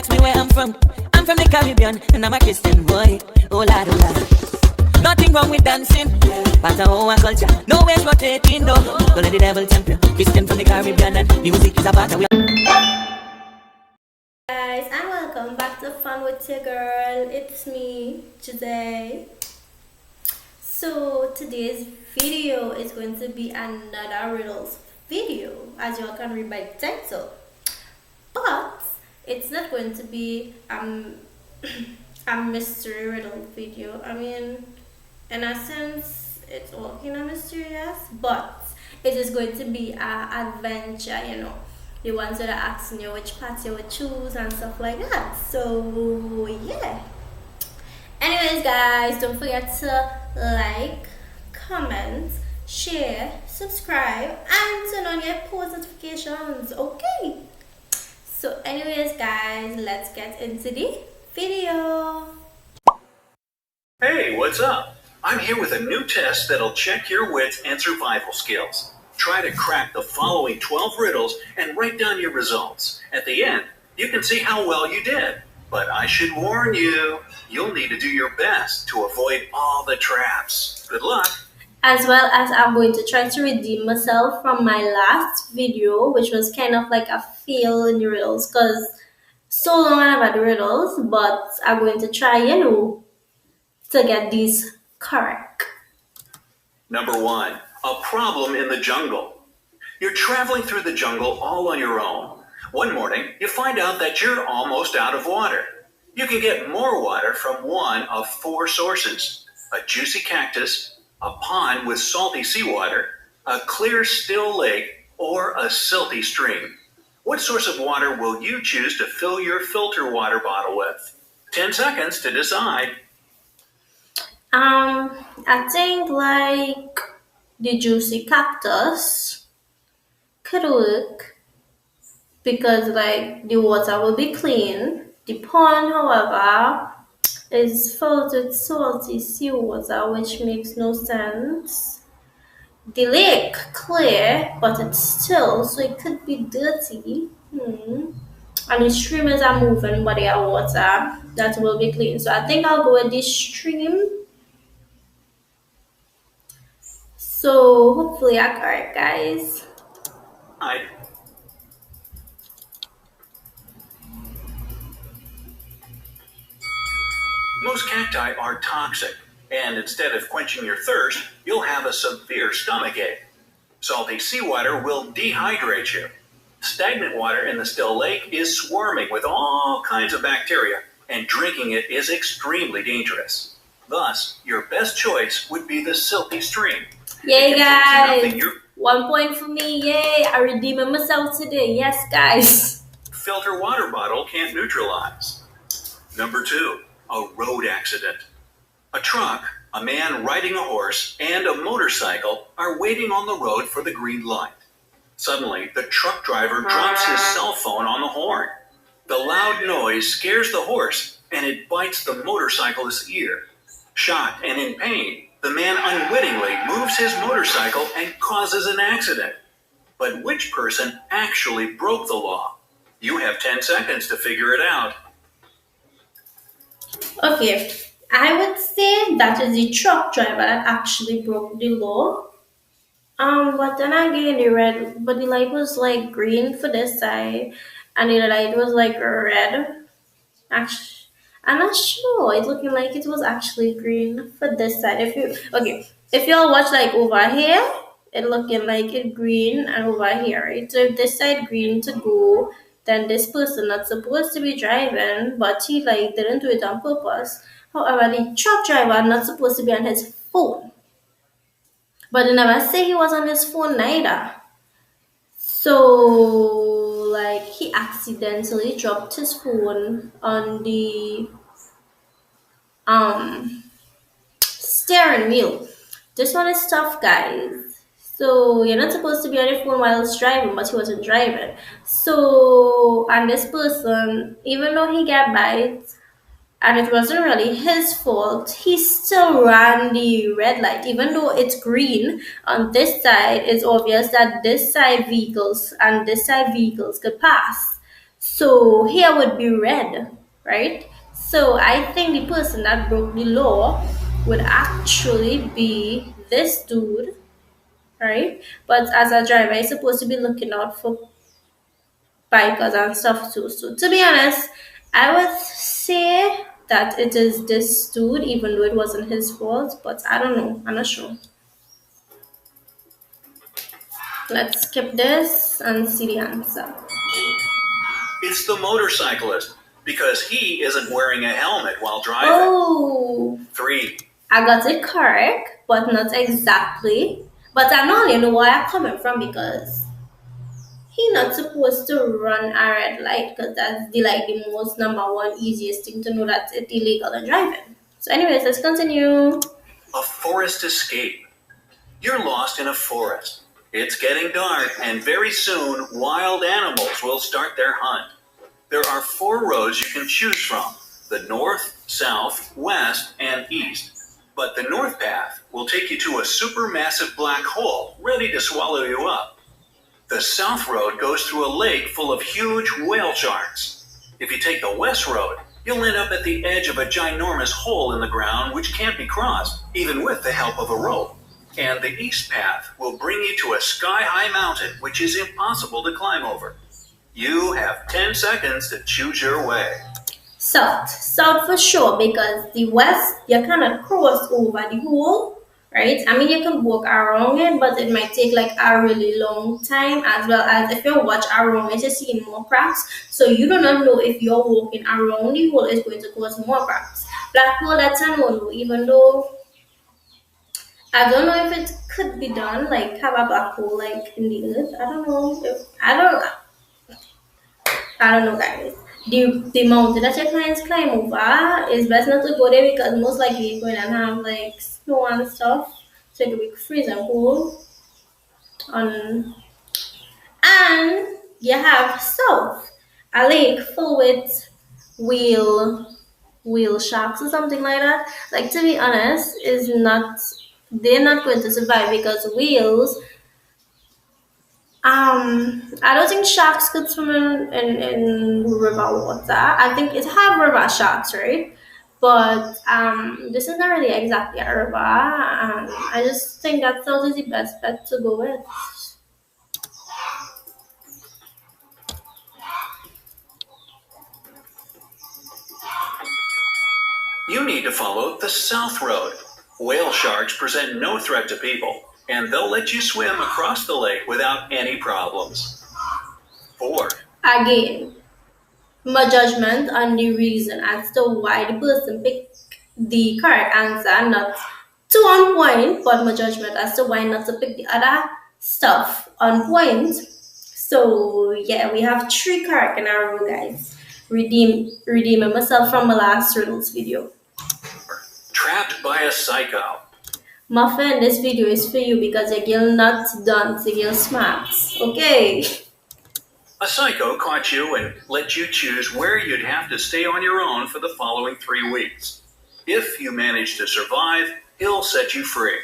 ask me where I'm from the Caribbean, and I'm a Christian boy. Oh lad, oh lad. Nothing wrong with dancing, but our culture. No ways rotating, no. Don't let the devil tempt you. Christian from the Caribbean, and music is a part of Guys, and welcome back to Fun with Your Girl. It's me, Jose. So today's video is going to be another riddles video, as you all can read by the title. But it's not going to be a mystery riddle video. I mean, in a sense, it's all kind of mysterious, but it is going to be an adventure, you know. The ones that are asking you which path you would choose and stuff like that. So yeah. Anyways, guys, don't forget to like, comment, share, subscribe, and turn on your post notifications. Okay. So anyways, guys, let's get into the video. Hey, what's up? I'm here with a new test that'll check your wits and survival skills. Try to crack the following 12 riddles and write down your results. At the end, you can see how well you did. But I should warn you, you'll need to do your best to avoid all the traps. Good luck. As well as I'm going to try to redeem myself from my last video, which was kind of like a fail in the riddles, because so long I've had the riddles, but I'm going to try, to get these correct. Number 1, a problem in the jungle. You're traveling through the jungle all on your own. One morning, you find out that you're almost out of water. You can get more water from one of 4 sources: a juicy cactus, a pond with salty seawater, a clear, still lake, or a silty stream. What source of water will you choose to fill your filter water bottle with? 10 seconds to decide. I think like the juicy cactus could work because like the water will be clean. The pond, however, is filled with salty seawater, which makes no sense. The lake clear, but it's still, so it could be dirty. And the streamers are moving, but they are water that will be clean. So I think I'll go with this stream. So hopefully I'm correct, guys. Most cacti are toxic, and instead of quenching your thirst, you'll have a severe stomachache. Salty seawater will dehydrate you. Stagnant water in the still lake is swarming with all kinds of bacteria, and drinking it is extremely dangerous. Thus, your best choice would be the silty stream. Yay, guys! 1 point for me. Yay! I redeemed myself today. Yes, guys. Filter water bottle can't neutralize. Number 2, a road accident. A truck, a man riding a horse, and a motorcycle are waiting on the road for the green light. Suddenly, the truck driver drops his cell phone on the horn. The loud noise scares the horse, and it bites the motorcyclist's ear. Shocked and in pain, the man unwittingly moves his motorcycle and causes an accident. But which person actually broke the law? You have 10 seconds to figure it out. Okay, I would say that is the truck driver that actually broke the law. But then again, the light was like green for this side, and the light was like red. Actually, I'm not sure. It's looking like it was actually green for this side. If you all watch like over here, it looking like it green, and over here, right? So if this side green to go, then this person not supposed to be driving, but he like didn't do it on purpose. However, the truck driver not supposed to be on his phone. But they never say he was on his phone neither. So, like, he accidentally dropped his phone on the steering wheel. This one is tough, guys. So, you're not supposed to be on your phone while it's driving, but he wasn't driving. So, and this person, even though he got bites, and it wasn't really his fault, he still ran the red light. Even though it's green on this side, it's obvious that this side vehicles and this side vehicles could pass. So here would be red, right? So I think the person that broke the law would actually be this dude, right? But as a driver, you're supposed to be looking out for bikers and stuff too. So to be honest, I would say that it is this dude, even though it wasn't his fault. But I don't know. I'm not sure. Let's skip this and see the answer. It's the motorcyclist because he isn't wearing a helmet while driving. Oh, 3. I got it correct, but not exactly. But I not only know where I'm coming from because he not supposed to run a red light because that's the most number one easiest thing to know that it's illegal in driving. So anyways, let's continue. A forest escape. You're lost in a forest. It's getting dark, and very soon wild animals will start their hunt. There are 4 roads you can choose from: the north, south, west, and east. But the north path will take you to a supermassive black hole ready to swallow you up. The south road goes through a lake full of huge whale sharks. If you take the west road, you'll end up at the edge of a ginormous hole in the ground which can't be crossed, even with the help of a rope. And the east path will bring you to a sky-high mountain which is impossible to climb over. You have 10 seconds to choose your way. South for sure, because the west you cannot cross over the hole, right? I mean, you can walk around it, but it might take like a really long time, as well as if you watch around it, you're seeing more cracks. So you do not know if you're walking around the hole is going to cause more cracks. Black hole, that's a no-no, even though I don't know if it could be done, like have a black hole like in the earth. I don't know, guys. The mountain that your clients climb over is best not to go there because most likely you're going to have like snow and stuff, so it could be freezing cold. And you have south, a lake full with whale sharks or something like that. Like, to be honest, they're not going to survive because whales. I don't think sharks could swim in river water. I think it have river sharks, right? But this is not really exactly a river, and I just think that south is the best bet to go with. You need to follow the south road. Whale sharks present no threat to people, and they'll let you swim across the lake without any problems. 4. Again, my judgment on the reason as to why the person picked the correct answer, not too on point, but my judgment as to why not to pick the other stuff on point. So yeah, we have 3 correct in a row, guys. Redeeming myself from my last riddles video. Trapped by a psycho. Muffin, this video is for you because your girl not done, so your smarts. Okay. A psycho caught you and let you choose where you'd have to stay on your own for the following 3 weeks. If you manage to survive, he'll set you free.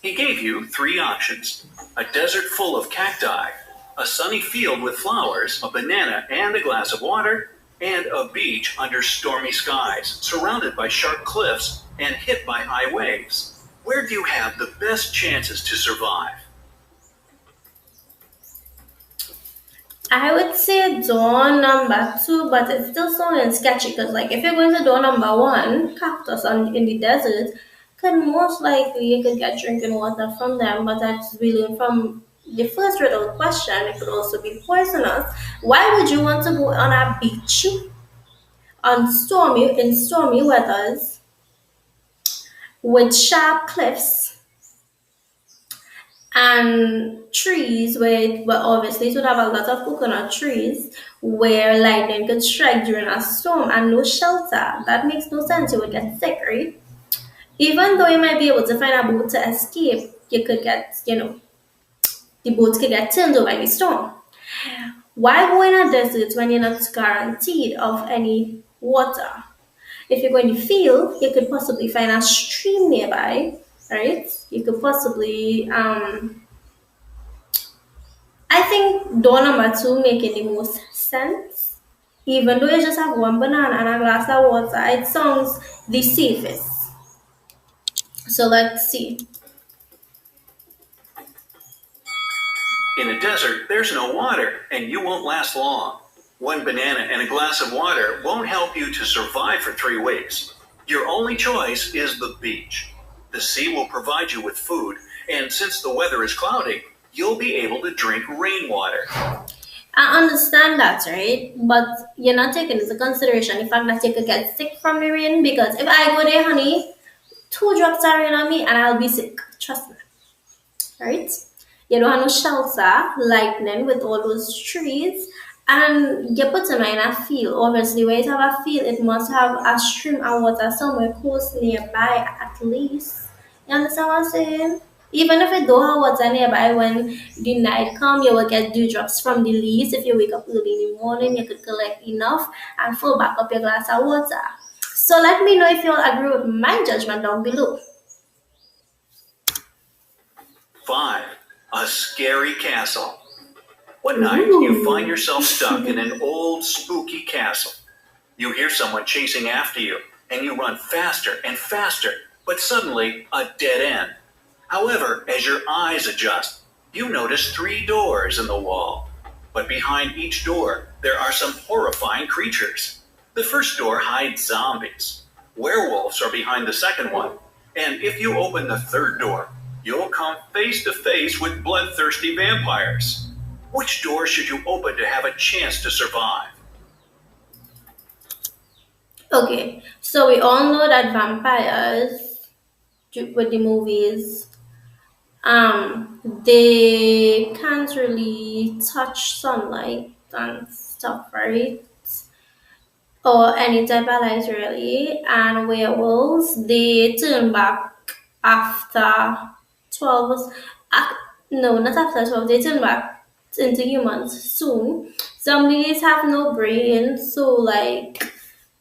He gave you 3 options: a desert full of cacti, a sunny field with flowers, a banana and a glass of water, and a beach under stormy skies, surrounded by sharp cliffs and hit by high waves. Where do you have the best chances to survive? I would say door number 2, but it's still sounding sketchy because, like, if you're going to door number 1, cactus in the desert, could most likely you could get drinking water from them, but that's really from the first riddle question. It could also be poisonous. Why would you want to go on a beach in stormy weathers with sharp cliffs and trees where obviously it would have a lot of coconut trees where lightning could strike during a storm and no shelter? That makes no sense. You would get sick, right? Even though you might be able to find a boat to escape, you could get, the boat could get turned over by the storm. Why go in a desert when you're not guaranteed of any water? If you're going to field, you could possibly find a stream nearby, right? You could possibly, I think door number 2 making the most sense. Even though you just have one banana and a glass of water, it sounds the safest. So let's see. In a desert, there's no water, and you won't last long. One banana and a glass of water won't help you to survive for 3 weeks. Your only choice is the beach. The sea will provide you with food, and since the weather is cloudy, you'll be able to drink rainwater. I understand that, right? But you're not taking into consideration the fact that you could get sick from the rain because if I go there, honey, 2 drops of rain on me and I'll be sick. Trust me. Right? You don't have no shelter, lightning with all those trees, and you put them in a field. Obviously, where you have a field, it must have a stream of water somewhere close nearby at least. You understand what I'm saying? Even if it don't have water nearby, when the night come, you will get dewdrops from the leaves. If you wake up early in the morning, you could collect enough and fill back up your glass of water. So let me know if you all agree with my judgment down below. 5. A scary castle. One night, you find yourself stuck in an old, spooky castle. You hear someone chasing after you, and you run faster and faster, but suddenly, a dead end. However, as your eyes adjust, you notice 3 doors in the wall. But behind each door, there are some horrifying creatures. The first door hides zombies. Werewolves are behind the second one. And if you open the third door, you'll come face to face with bloodthirsty vampires. Which door should you open to have a chance to survive? Okay, so we all know that vampires with the movies, they can't really touch sunlight and stuff, right? Or any type of light really. And werewolves, they turn back after 12. No, not after 12. They turn back into humans soon. Zombies have no brain, so like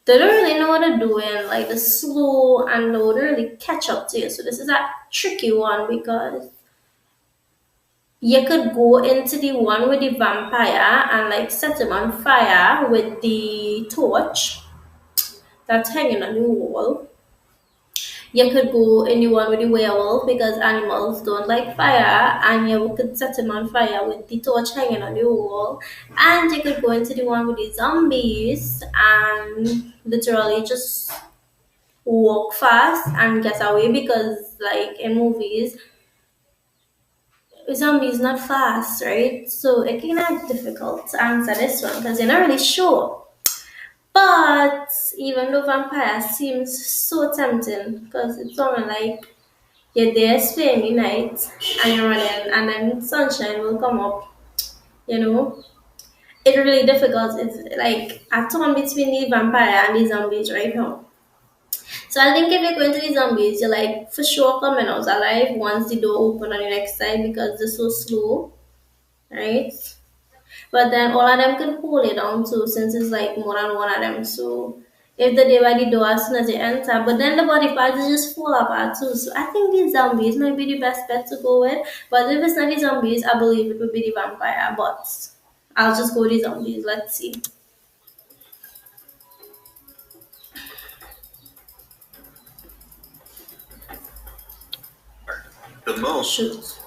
they don't really know what they're doing. Like they're slow and they don't really catch up to you. So this is a tricky one because you could go into the one with the vampire and like set him on fire with the torch that's hanging on the wall. You could go in the one with the werewolf because animals don't like fire, and you could set him on fire with the torch hanging on the wall. And you could go into the one with the zombies and literally just walk fast and get away because, like in movies, zombies not fast, right? So it can be difficult to answer this one because you're not really sure. But even though vampire seems so tempting because it's something like you're there spending the night and you're running and then sunshine will come up, you know. It's really difficult. It's like a torn between the vampire and the zombies right now. So I think if you're going to the zombies, you're like for sure coming out alive once the door open on the next side because they're so slow, right? But then all of them can pull it down too, since it's like more than one of them. So if the day by the door as soon as they enter, but then the body parts just fall apart too. So I think the zombies might be the best bet to go with. But if it's not the zombies, I believe it would be the vampire. But I'll just go with the zombies. Let's see. The moon. Shoot.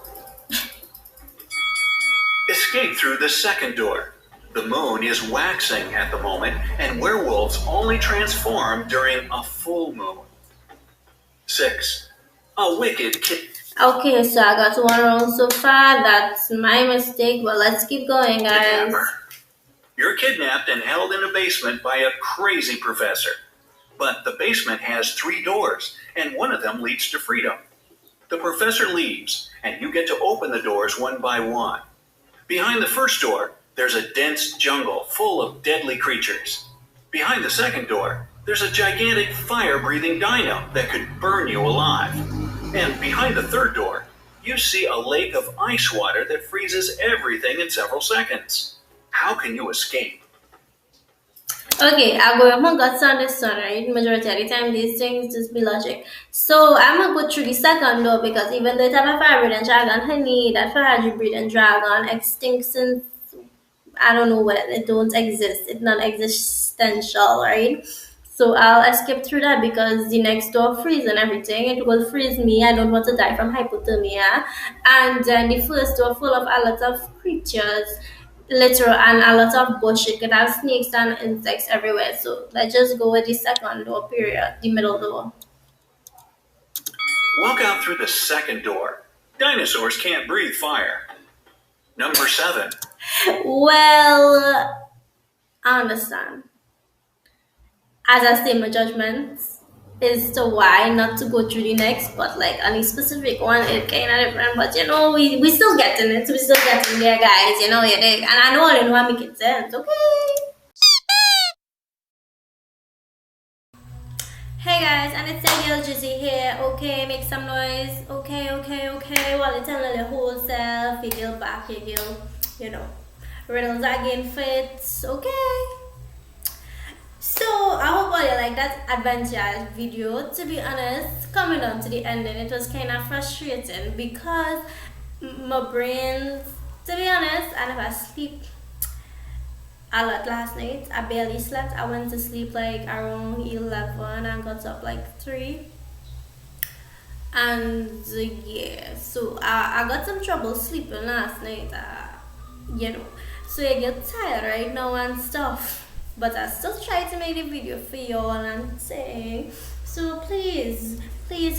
Escape through the second door. The moon is waxing at the moment, and werewolves only transform during a full moon. 6. A wicked kid. Okay, so I got one wrong so far. That's my mistake, but let's keep going, guys. You're kidnapped and held in a basement by a crazy professor. But the basement has 3 doors, and one of them leads to freedom. The professor leaves, and you get to open the doors one by one. Behind the first door, there's a dense jungle full of deadly creatures. Behind the second door, there's a gigantic fire-breathing dino that could burn you alive. And behind the third door, you see a lake of ice water that freezes everything in several seconds. How can you escape? Okay, I'll go among God's on this one, right? Majority of the time, these things just be logic. So I'm gonna go through the second door because even though it have a fire breathing dragon, honey, that fire breathing dragon extinct since I don't know what it don't exist. It's non-existential, right? So I'll skip through that because the next door freeze and everything. It will freeze me. I don't want to die from hypothermia. And then the first door full of a lot of creatures, literal, and a lot of bush. It could have snakes and insects everywhere. So let's just go with the second door period, the middle door. Walk out through the second door. Dinosaurs can't breathe fire. Number 7. Well, I understand. As I state my judgments is to why not to go through the next, but like any specific one, it kind of different. But you know, we still getting it. We still getting there, guys. You know, it is. And I know all in one make it sense. Okay. Hey guys, and it's a girl Jizzy here. Okay, make some noise. Okay. Well, it's telling the whole self. You girl back, you girl. You know, riddles again fits. Okay. So I hope all you like that adventure video. To be honest, coming down to the ending, it was kind of frustrating because my brain, to be honest, I never sleep a lot last night. I barely slept. I went to sleep like around 11 and got up like 3. And yeah, so I got some trouble sleeping last night, you know. So I get tired right now and stuff. But I still try to make the video for y'all and saying. So please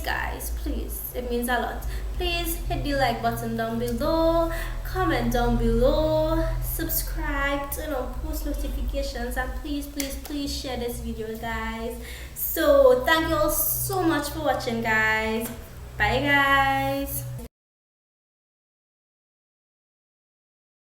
guys, please, it means a lot. Please hit the like button down below, comment down below, subscribe, post notifications, and please share this video, guys. So thank you all so much for watching, guys. Bye guys.